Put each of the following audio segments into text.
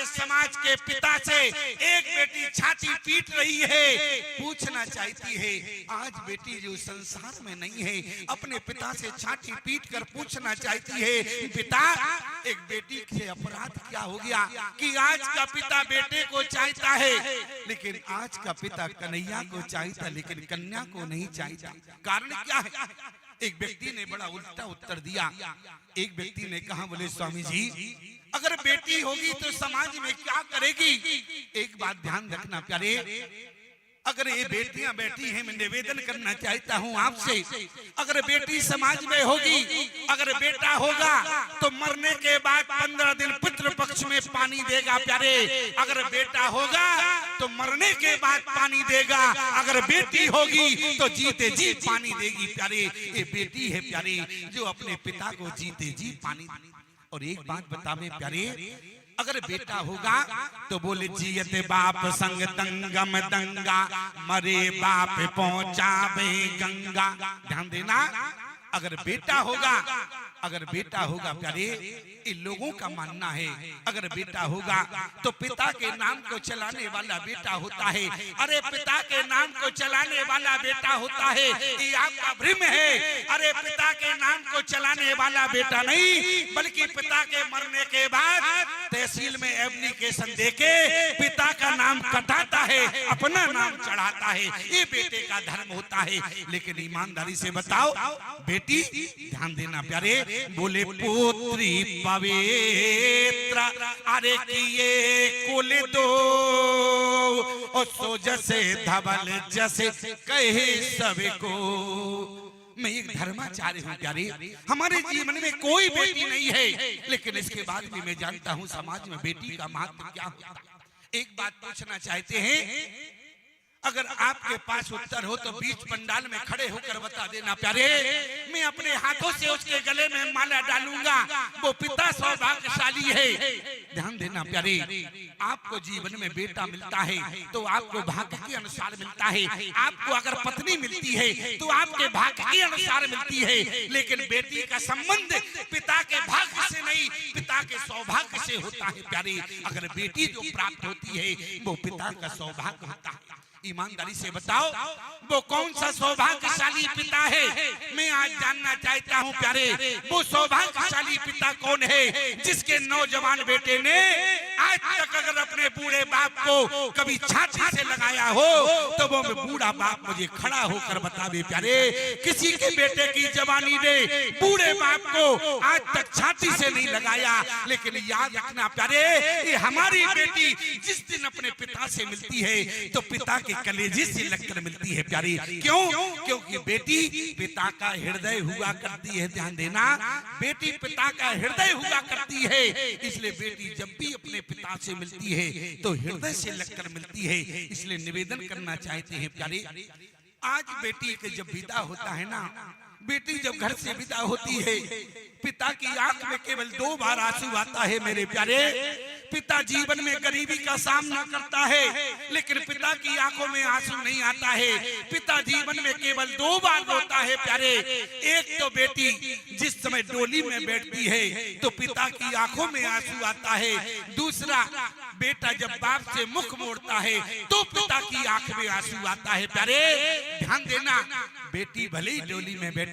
के समाज के पिता से एक बेटी छाती पीट रही है, पूछना चाहती है आज बेटी जो संसार में नहीं है अपने पिता से छाती पीट कर पूछना चाहती है पिता एक बेटी से अपराध क्या हो गया कि आज का पिता बेटे को चाहता है लेकिन आज का पिता कन्हैया को चाहता लेकिन कन्या को नहीं चाहता। कारण क्या है? एक व्यक्ति ने बड़ा उल्टा उत्तर दिया। एक व्यक्ति ने कहा बोले स्वामी जी अगर बेटी होगी तो समाज में क्या करेगी? एक बात ध्यान रखना प्यारे, अगर ये बेटियां बैठी हैं मैं निवेदन करना चाहता हूं आपसे, अगर बेटी समाज में होगी, अगर बेटा होगा तो मरने के बाद 15 दिन पितृ पक्ष में पानी देगा प्यारे। अगर बेटा होगा तो मरने के बाद पानी देगा, अगर बेटी होगी तो जीते जी पानी देगी प्यारे। ये बेटी है प्यारे जो अपने पिता को जीते जी पानी। और एक बात बता में प्यारे, अगर बेटा होगा तो बोले जियते बाप संग दंगम दंगा मरे बाप पहुंचावे गंगा। ध्यान देना, अगर बेटा होगा, अगर बेटा होगा प्यारे इन लोगों का मानना है अगर बेटा होगा तो पिता के नाम को चलाने वाला बेटा होता है। अरे पिता के नाम को चलाने वाला बेटा होता है, ये आपका भ्रम है। अरे पिता के नाम को चलाने वाला बेटा नहीं बल्कि पिता के मरने के बाद तहसील में एप्लीकेशन देके पिता का नाम कटाता है, अपना नाम चढ़ाता है। ये बेटे का धर्म होता है। लेकिन ईमानदारी से बताओ बेटी, ध्यान देना प्यारे, बोले पुत्री पवित्र अरे किए कुल दो और सो जैसे धवल जैसे कहे सबको। मैं एक धर्माचार्य हूँ प्यारे, हमारे जीवन में कोई बेटी नहीं है लेकिन इसके बाद भी मैं जानता हूँ समाज में बेटी का महत्व क्या होता है। एक बात पूछना चाहते हैं, अगर आपके पास उत्तर हो तो बीच पंडाल में खड़े होकर बता देना प्यारे, मैं अपने हाथों से उसके गले में माला डालूंगा, वो पिता सौभाग्यशाली है। ध्यान देना प्यारे, आपको जीवन में बेटा मिलता है तो आपको भाग्य के अनुसार मिलता है। आपको अगर पत्नी मिलती है तो आपके भाग्य के अनुसार मिलती है। लेकिन बेटी का संबंध पिता के भाग्य से नहीं पिता के सौभाग्य से होता है प्यारे। अगर बेटी जो प्राप्त होती है वो पिता का सौभाग्य होता है। ईमानदारी से बताओ वो कौन सा सौभाग्यशाली पिता है? मैं आज जानना चाहता हूँ प्यारे, वो सौभाग्यशाली पिता कौन है जिसके नौजवान बेटे ने आज तक अगर अपने बूढ़े बाप को कभी छाती से लगाया हो तो वो बूढ़ा बाप मुझे खड़ा होकर बतावे प्यारे। किसी के बेटे की जवानी ने बूढ़े बाप को आज तक छाती से नहीं लगाया। लेकिन याद रखना प्यारे, ये हमारी बेटी जिस दिन अपने पिता से मिलती है तो पिता के कलेजे से लगकर मिलती है प्यारी। क्यों? क्योंकि बेटी पिता का हृदय हुआ करती है। ध्यान देना, बेटी पिता का हृदय हुआ करती है। इसलिए बेटी जब भी अपने पिता से मिलती है तो हृदय से लगकर मिलती है। इसलिए निवेदन करना चाहते हैं प्यारे, आज बेटी के जब विदा होता है ना, बेटी जब घर से विदा होती है पिता की आंख में केवल 2 बार आंसू आता है मेरे प्यारे। पिता जीवन में गरीबी का सामना करता है लेकिन पिता की आंखों में आंसू नहीं आता है। पिता जीवन में केवल 2 बार रोता है प्यारे। एक तो बेटी जिस समय डोली में बैठती है तो पिता की आंखों में आंसू आता है। दूसरा, बेटा जब बाप से मुख मोड़ता है तो पिता की आंख में आंसू आता है प्यारे। ध्यान देना, बेटी भले ही डोली में बैठे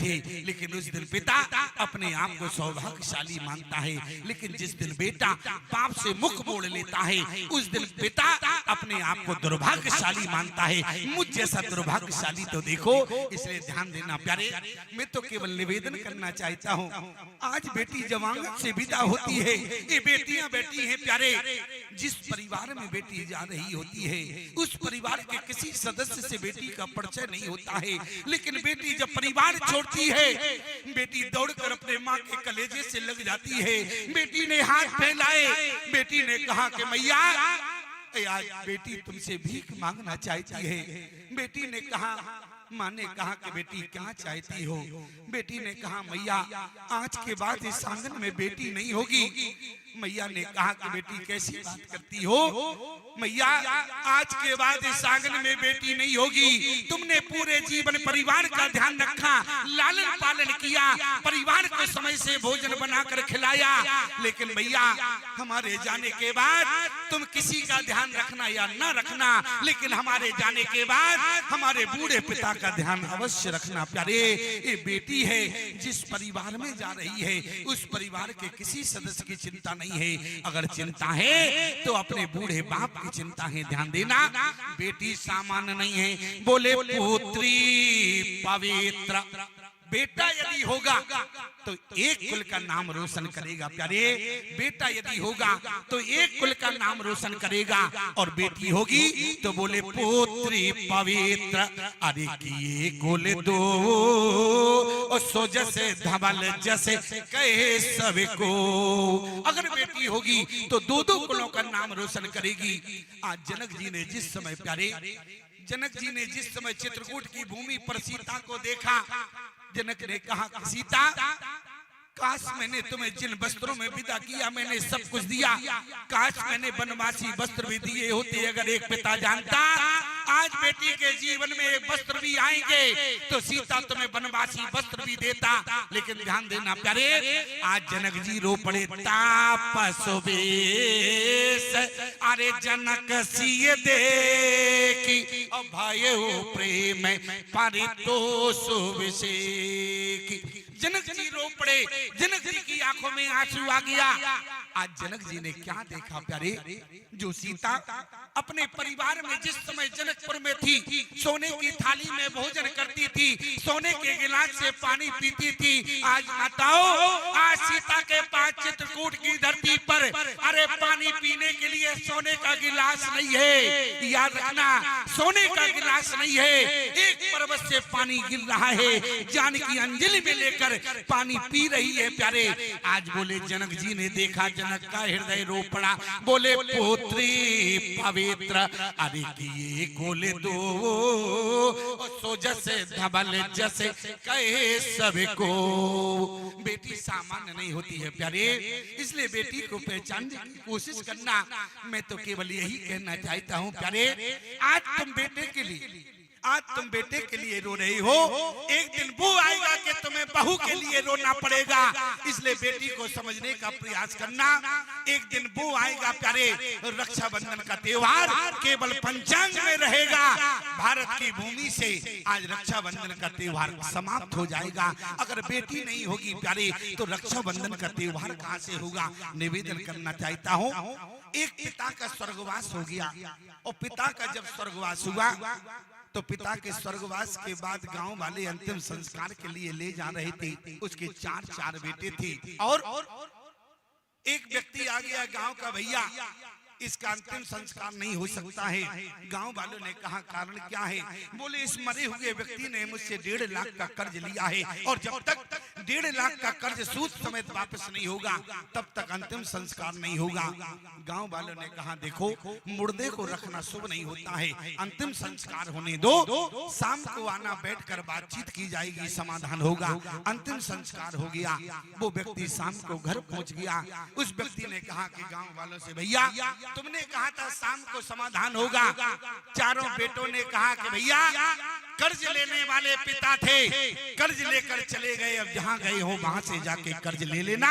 लेकिन उस दिन पिता अपने आप को सौभाग्यशाली मानता है। लेकिन जिस दिन बेटा बाप से मुख मोड़ लेता है उस दिन पिता अपने आप को दुर्भाग्यशाली मानता है। मुझ जैसा दुर्भाग्यशाली तो देखो। इसलिए ध्यान देना प्यारे, मैं तो केवल निवेदन करना चाहता हूँ, आज बेटी जवानत से विदा होती है। ये बेटियां बैठी हैं प्यारे, जिस परिवार में बेटी जा रही होती है उस परिवार के किसी सदस्य से बेटी का परिचय नहीं होता है। लेकिन बेटी जब परिवार छोड़ती है बेटी दौड़कर अपने माँ के कलेजे से लग जाती है। बेटी ने हाथ फैलाए, बेटी ने कहा कि मैया आज बेटी तुमसे भीख मांगना चाहती है। बेटी ने कहा, माँ ने कहा कि बेटी क्या चाहती हो? बेटी ने कहा मैया आज के बाद इस आंगन में बेटी नहीं होगी। मैया ने कहा कि बेटी कैसी बात करती हो? मैया आज के बाद इस आंगन में बेटी नहीं होगी। तुमने पूरे जीवन परिवार का ध्यान रखा, लालन पालन किया, परिवार को समय से भोजन बनाकर खिलाया, लेकिन मैया हमारे जाने के बाद तुम किसी का ध्यान रखना या ना रखना, लेकिन हमारे जाने के बाद हमारे बूढ़े पिता का ध्यान अवश्य रखना। प्यारे, ये बेटी है जिस परिवार में जा रही है उस परिवार के किसी सदस्य की चिंता नहीं है। अगर चिंता है तो अपने बूढ़े बाप की चिंता है, ध्यान देना। बेटी सामान्य नहीं है। बोले पुत्री पवित्र, बेटा यदि होगा तो एक कुल का नाम रोशन करेगा। प्यारे, बेटा यदि होगा तो एक कुल का नाम रोशन करेगा, और बेटी होगी तो बोले पुत्री पवित्र। अरे किए कुल दो सो जैसे धवल जैसे कहे सबको। अगर बेटी होगी तो दो दो कुलों का नाम रोशन करेगी। आज जनक जी ने जिस समय, प्यारे जनक जी ने जिस समय चित्रकूट की भूमि पर सीता को देखा, जनक ने कहा, सीता काश मैंने तुम्हें जिन वस्त्रों में विदा किया मैंने सब कुछ दिया, काश मैंने बनवासी वस्त्र भी दिए होते। अगर एक पिता जानता आज बेटी के जीवन में एक वस्त्र भी आएंगे तो सीता तुम्हें बनवासी वस्त्र भी देता। लेकिन ध्यान देना प्यारे, आज जनक जी रो पड़े तापस वेश। अरे जनक सिय देखी अभय प्रेम परितोष विषेकी। जनक जी रो पड़े, जनक जी की आंखों में आंसू आ गया। आज जनक जी ने क्या देखा प्यारे, जो सीता अपने परिवार में जिस समय जनकपुर में थी सोने की थाली में भोजन करती थी, सोने के गिलास से पानी पीती थी, आज माताओं आज सीता के पास चित्रकूट की धरती पर अरे पानी पीने के लिए सोने का गिलास नहीं है। याद रखना, सोने का गिलास नहीं है, एक पर्वत से पानी गिर रहा है, जान की अंजलि में लेकर पानी पी रही है। प्यारे, आज बोले जनक जी ने देखा, जनक का हृदय रो पड़ा। बोले पुत्री पवित्र, अरे किए गोले दो सो जैसे धवल जैसे कहे सबको। बेटी सामान्य नहीं होती है प्यारे, इसलिए बेटी को पहचानने की कोशिश करना। मैं तो केवल यही कहना चाहता हूँ प्यारे, आज तुम बेटे के लिए रो रही हो, एक दिन वो आएगा कि तुम्हें बहू के लिए रोना पड़ेगा। इसलिए बेटी को समझने का प्रयास करना। एक दिन वो आएगा प्यारे, रक्षाबंधन का त्योहार केवल पंचांग में रहेगा। भारत की भूमि से आज रक्षाबंधन का त्योहार समाप्त हो जाएगा। अगर बेटी नहीं होगी प्यारे तो रक्षाबंधन का त्योहार कहाँ से होगा। निवेदन करना चाहता हूँ, एक पिता का स्वर्गवास हो गया, और पिता का जब स्वर्गवास हुआ तो पिता के स्वर्गवास के बाद गांव वाले अंतिम संस्कार के लिए ले जा रहे थे। उसके चार बेटे थे, और एक व्यक्ति आ गया गांव का, भैया इसका अंतिम संस्कार नहीं हो सकता है। गांव वालों ने कहा कारण क्या है। बोले इस मरे हुए व्यक्ति ने मुझसे 1.5 लाख का कर्ज लिया है, और जब तक 1.5 लाख का कर्ज सूद समेत वापस नहीं होगा तब तक अंतिम संस्कार नहीं होगा। गांव वालों ने कहा देखो, मुर्दे को रखना शुभ नहीं होता है, अंतिम संस्कार होने दो, शाम को आना, बैठकर बातचीत की जाएगी, समाधान होगा। अंतिम संस्कार हो गया। वो व्यक्ति शाम को घर पहुंच गया। उस व्यक्ति ने कहा कि गांव वालों से, भैया तुमने कहा था शाम को समाधान होगा। चारों बेटों ने कहा कि भैया कर्ज लेने वाले पिता थे, कर्ज लेकर चले गए, अब जहां गए हो वहां से जाके कर्ज ले लेना।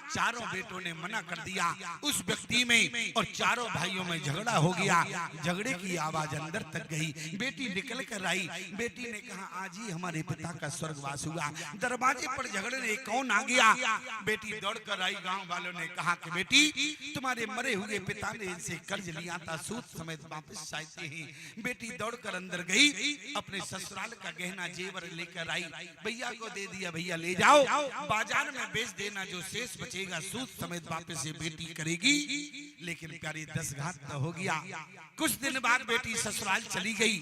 चारों बेटों ने मना कर दिया। उस व्यक्ति में और चारों भाइयों में झगड़ा हो गया। झगड़े की आवाज अंदर तक गई। बेटी निकल कर आई। बेटी ने कहा आज ही हमारे पिता का स्वर्गवास हुआ। दरवाजे पर झगड़ने कौन आ गया। बेटी दौड़ कर आई। गांव वालों ने कहा कि बेटी तुम्हारे मरे हुए पिता ने इनसे कर्ज लिया था, सूद समेत वापस चाहते हैं। बेटी दौड़कर अंदर गई, अपने ससुराल का गहना जेवर लेकर आई। भैया को दे दिया, भैया ले जाओ, बाजार में बेच देना, जो शेष बचेगा सूद समेत वापस ये बेटी करेगी। लेकिन प्यारी दस घात तो हो गया। कुछ दिन बाद बेटी ससुराल चली गई।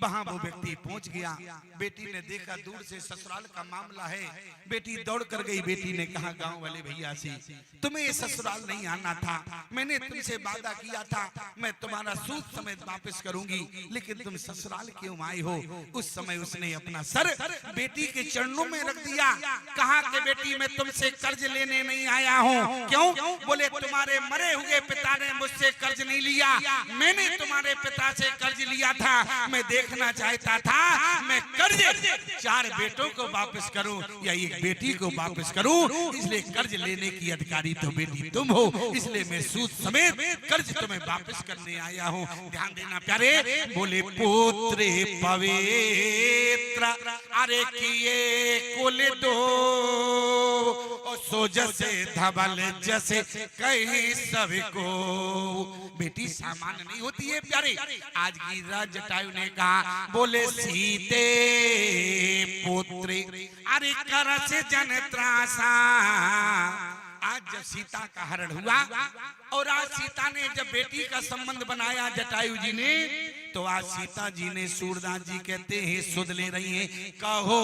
वहां वो व्यक्ति पहुंच गया। बेटी ने देखा दूर से ससुराल का मामला है। बेटी दौड़ कर गई। बेटी ने कहा गांव वाले भैया से, तुम्हें ये ससुराल नहीं आना था, मैंने तुमसे वादा किया था मैं तुम्हारा सूद समेत वापस करूंगी, लेकिन तुम ससुराल क्यों आए हो। उस समय उसने अपना सर बेटी के चरणों में रख दिया। कहा कि बेटी मैं तुमसे कर्ज लेने नहीं आया हूँ। क्यों? बोले तुम्हारे मरे हुए पिता ने मुझसे कर्ज नहीं लिया, मैंने तुम्हारे पिता से कर्ज लिया था। मैं देखना चाहता था मैं कर्ज 4 बेटों को वापस करूं या एक बेटी को वापस करूं, इसलिए कर्ज लेने की अधिकारी तो बेटी तुम हो, इसलिए मैं सूद समेत कर्ज तुम्हें वापस करने आया हूं। ध्यान देना प्यारे। बोले पुत्र पवित्र अरे किए कुल दो, सो जैसे धवल जैसे कहीं सभी को। बेटी सामान्य नहीं होती है प्यारे। आज गिरिराज जटायु ने कहा बोले सीते पुत्री अरे कर से जन त्रासा। आज जब सीता का हरण हुआ और आज सीता ने जब बेटी का संबंध बनाया जटायु जी ने, तो आज सीता जी ने सूरदास जी कहते हैं सुध ले रही हैं, कहो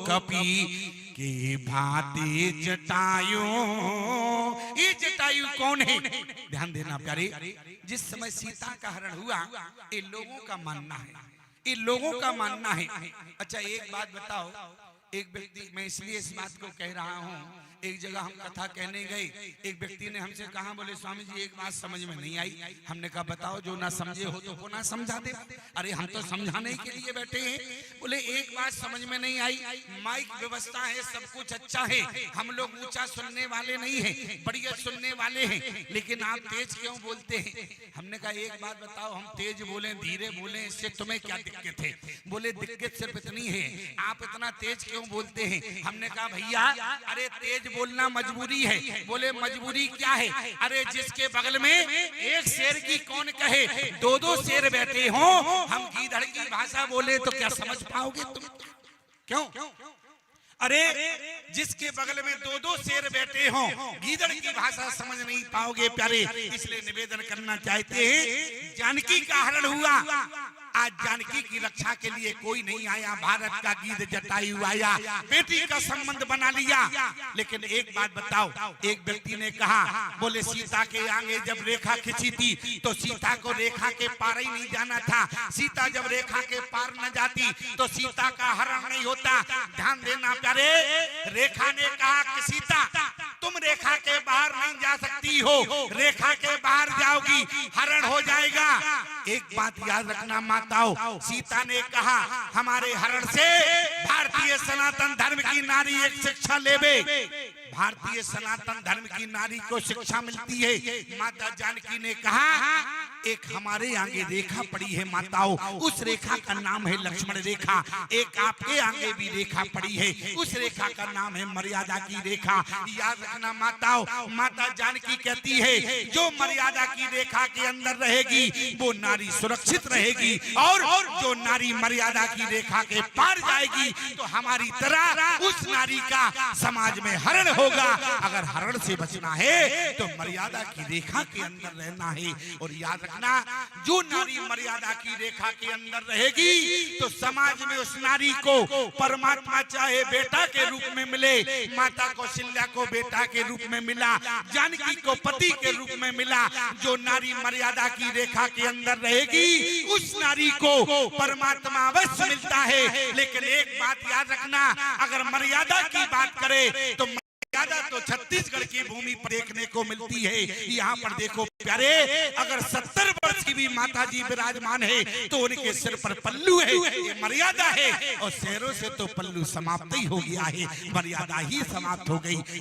कपि की भांति जटायु। ये जटायु कौन है? ध्यान देना प्यारे। जिस समय सीता का हरण हुआ ये लोगों का मानना है, ये लोगों का मानना है। अच्छा एक बात बताओ, एक व्यक्ति, मैं इसलिए इस बात को कह रहा हूँ, एक जगह हम कथा कहने गए, एक व्यक्ति ने हमसे कहा बोले स्वामी जी एक बात समझ में नहीं आई। हमने कहा बताओ, जो ना समझे हो तो को ना समझा दे। अरे हम तो समझाने के लिए बैठे हैं। बोले एक बात समझ में नहीं आई, माइक व्यवस्था है, सब कुछ अच्छा है, हम लोग ऊंचा सुनने वाले नहीं है, बढ़िया सुनने वाले हैं, लेकिन आप तेज क्यों बोलते हैं? हमने कहा एक बात बताओ, हम तेज बोले धीरे बोले इससे तुम्हें क्या दिक्कत है? बोले दिक्कत सिर्फ इतनी है, आप इतना तेज क्यों बोलते हैं? हमने कहा भैया अरे तेज बोलना मजबूरी है। बोले मजबूरी क्या है? अरे जिसके बगल में एक शेर की कौन कहे, 2-2 शेर बैठे हो, हम गीदड़ की भाषा बोले तो क्या समझ पाओगे तुम? क्यों? अरे जिसके बगल में 2-2 शेर बैठे हो, गीदड़ की भाषा समझ नहीं पाओगे प्यारे। इसलिए निवेदन करना चाहते हैं, जानकी का हरण हुआ, आज जानकी की रक्षा के लिए कोई नहीं आया, भारत का गीत जटायु आया, बेटी का संबंध बना लिया। लेकिन एक बात बताओ, एक व्यक्ति ने कहा बोले सीता के आगे जब रेखा खींची थी तो सीता को रेखा के पार ही नहीं जाना था। सीता जब रेखा के पार न जाती तो सीता का हरण नहीं होता। ध्यान देना प्यारे। रेखा ने कहा कि सीता तुम रेखा के बाहर नहीं जा सकती हो, रेखा के बाहर जाओगी हरण हो जाएगा। एक बात याद रखना माताओं, सीता ने कहा हमारे हरण से भारतीय सनातन धर्म की नारी एक शिक्षा लेवे। भारतीय सनातन धर्म की नारी को शिक्षा मिलती है। माता जानकी ने कहा एक हमारे आगे रेखा पड़ी है माताओं, उस रेखा का नाम है लक्ष्मण रेखा। एक आपके आगे भी रेखा पड़ी है, उस रेखा का नाम है मर्यादा की रेखा। याद रखना माताओं, माता जानकी कहती है जो मर्यादा की रेखा के अंदर रहेगी वो नारी सुरक्षित रहेगी, और जो नारी मर्यादा की रेखा के पार जाएगी तो हमारी तरह उस नारी का समाज में हरण होगा। अगर हरण से बचना है तो मर्यादा की रेखा के अंदर रहना है। और याद रखना जो नारी मर्यादा की रेखा के अंदर रहेगी तो समाज में उस नारी को परमात्मा चाहे बेटा के रूप में मिले, माता कौशल्या को बेटा के रूप में मिला, जानकी को पति के रूप में मिला। जो नारी मर्यादा की रेखा के अंदर रहेगी उस नारी को परमात्मा अवश्य मिलता है। लेकिन एक बात याद रखना, अगर मर्यादा की बात करें तो मर्यादा तो छत्तीसगढ़ की भूमि पर देखने को मिलती है। यहाँ पर देखो प्यारे, अगर 70 वर्ष की भी माता जी विराजमान है तो उनके सिर पर पल्लू है, ये मर्यादा है। और शेरों से तो पल्लू समाप्त ही हो गया है, मर्यादा ही समाप्त हो गई।